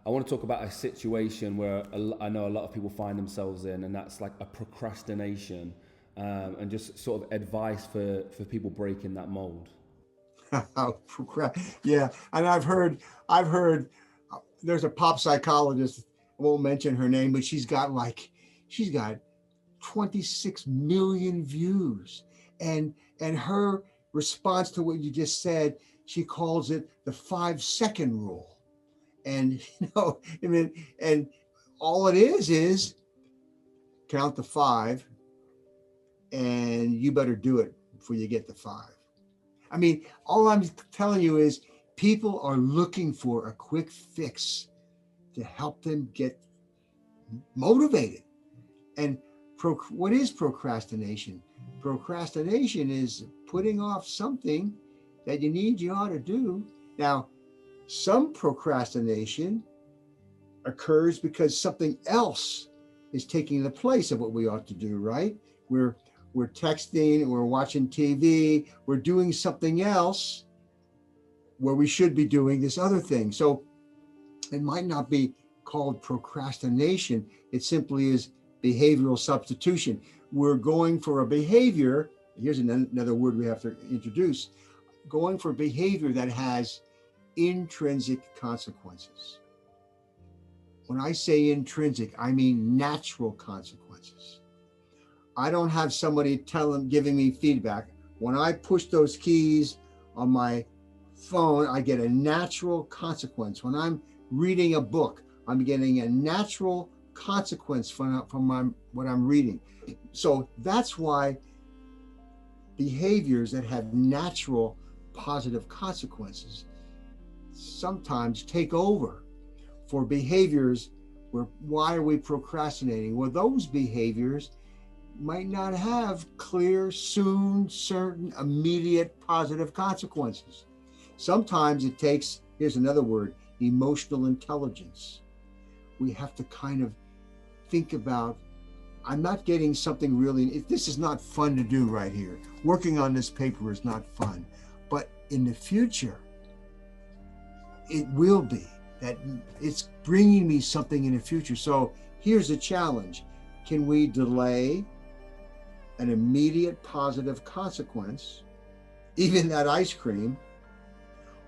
I want to talk about a situation where I know a lot of people find themselves in, and that's like a procrastination, and just sort of advice for people breaking that mold. Yeah, and I've heard there's a pop psychologist. I won't mention her name, but she's got 26 million views, and her response to what you just said, she calls it the 5 second rule. And I mean, and all it is count to five, and you better do it before you get to five. I mean, all I'm telling you is people are looking for a quick fix to help them get motivated. And what is procrastination? Procrastination is putting off something that you ought to do. Now, some procrastination occurs because something else is taking the place of what we ought to do, right? We're we're texting, we're watching TV, we're doing something else where we should be doing this other thing. So it might not be called procrastination. It simply is behavioral substitution. We're going for a behavior. Here's another word we have to introduce, going for behavior that has intrinsic consequences. When I say intrinsic, I mean natural consequences. I don't have somebody giving me feedback. When I push those keys on my phone, I get a natural consequence. When I'm reading a book, I'm getting a natural consequence from what I'm reading. So that's why behaviors that have natural positive consequences sometimes take over for behaviors where, why are we procrastinating? Well, those behaviors might not have clear, soon, certain, immediate positive consequences. Sometimes it takes, here's another word, emotional intelligence. We have to kind of think about, I'm not getting something really, this is not fun to do right here. Working on this paper is not fun. But in the future, it will be. That it's bringing me something in the future. So here's a challenge. Can we delay an immediate positive consequence, even that ice cream,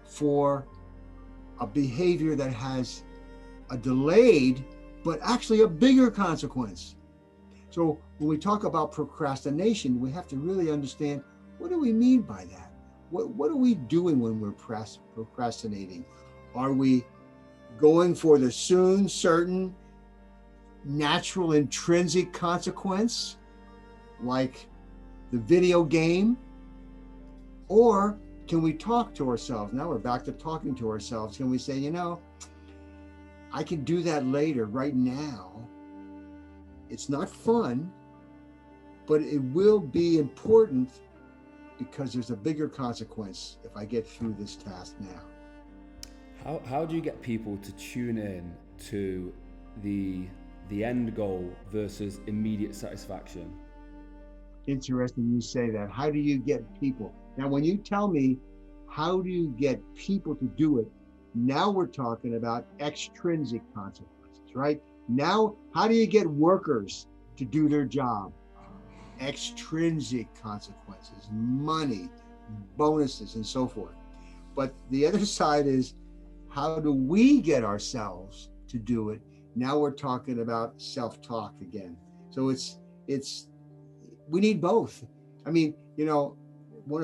for a behavior that has a delayed, but actually a bigger consequence? So when we talk about procrastination, we have to really understand, what do we mean by that? What are we doing when we're procrastinating? Are we going for the soon, certain, natural, intrinsic consequence, like the video game? Or can we talk to ourselves? Now we're back to talking to ourselves. Can we say, I can do that later. Right now, it's not fun, but it will be important because there's a bigger consequence if I get through this task now. How do you get people to tune in to the end goal versus immediate satisfaction? Interesting you say that. How do you get people? Now, when you tell me, how do you get people to do it? Now we're talking about extrinsic consequences, right? Now, how do you get workers to do their job? Extrinsic consequences, money, bonuses, and so forth. But the other side is, how do we get ourselves to do it? Now we're talking about self-talk again. So we need both. I mean, one of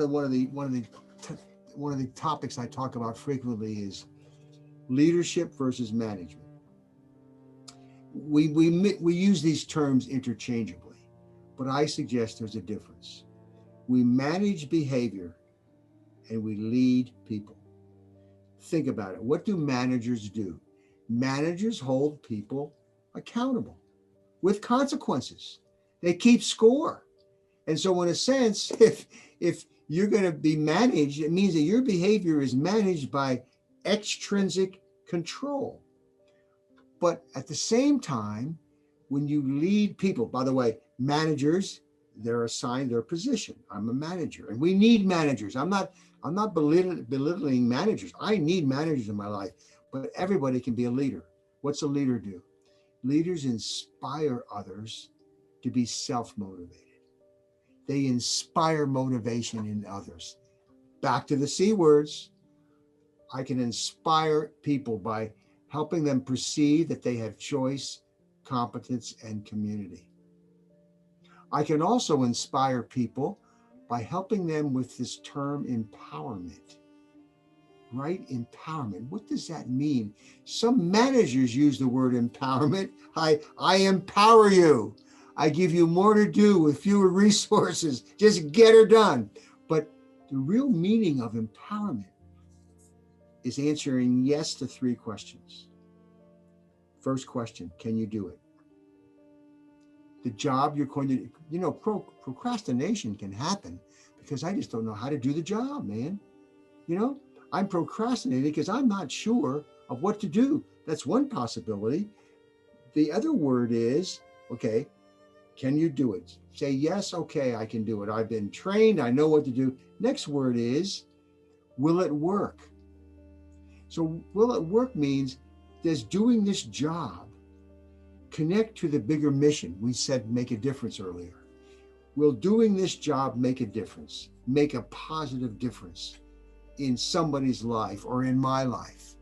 the topics I talk about frequently is leadership versus management. We use these terms interchangeably, but I suggest there's a difference. We manage behavior and we lead people. Think about it. What do managers do? Managers hold people accountable with consequences. They keep score. And so in a sense, if you're going to be managed, it means that your behavior is managed by extrinsic control. But at the same time, when you lead people, by the way, managers, they're assigned their position. I'm a manager, and we need managers. I'm not belittling managers. I need managers in my life, but everybody can be a leader. What's a leader do? Leaders inspire others to be self-motivated. They inspire motivation in others. Back to the C words. I can inspire people by helping them perceive that they have choice, competence, and community. I can also inspire people by helping them with this term empowerment. Right? Empowerment. What does that mean? Some managers use the word empowerment. I empower you. I give you more to do with fewer resources. Just get her done. But the real meaning of empowerment is answering yes to 3 questions. First question, can you do it? The job you're going to, procrastination can happen because I just don't know how to do the job, man. I'm procrastinating because I'm not sure of what to do. That's one possibility. The other word is, okay, can you do it? Say yes, okay, I can do it. I've been trained, I know what to do. Next word is, will it work? So will it work means, does doing this job connect to the bigger mission? We said make a difference earlier. Will doing this job make a difference? Make a positive difference in somebody's life or in my life?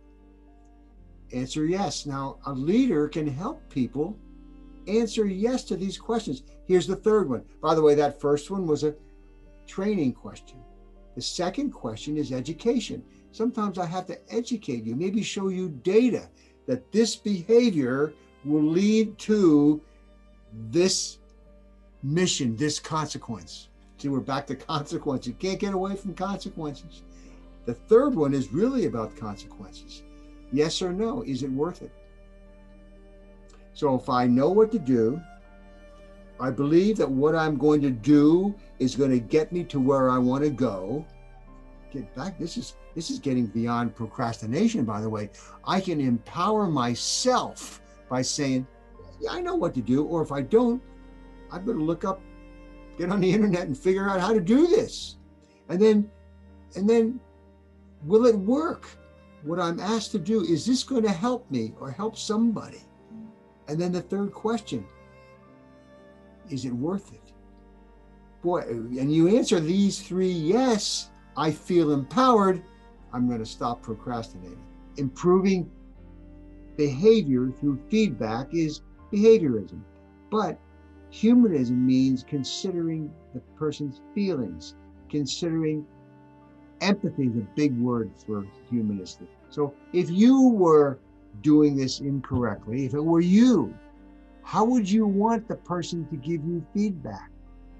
Answer yes. Now, a leader can help people answer yes to these questions. Here's the third one. By the way, that first one was a training question. The second question is education. Sometimes I have to educate you, maybe show you data that this behavior will lead to this mission, this consequence. See, we're back to consequence. You can't get away from consequences. The third one is really about consequences. Yes or no, is it worth it? So if I know what to do, I believe that what I'm going to do is going to get me to where I want to go. Get back. This is getting beyond procrastination, by the way. I can empower myself by saying, yeah, I know what to do. Or if I don't, I better look up, get on the internet and figure out how to do this. And then will it work? What I'm asked to do, is this going to help me or help somebody? And then the third question, is it worth it? Boy, and you answer these 3 yes, I feel empowered, I'm going to stop procrastinating. Improving behavior through feedback is behaviorism. But humanism means considering the person's feelings, considering empathy is a big word for humanistic. So if you were doing this incorrectly, if it were you, how would you want the person to give you feedback?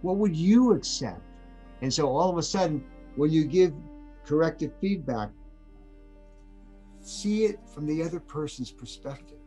What would you accept? And so all of a sudden, when you give corrective feedback, see it from the other person's perspective.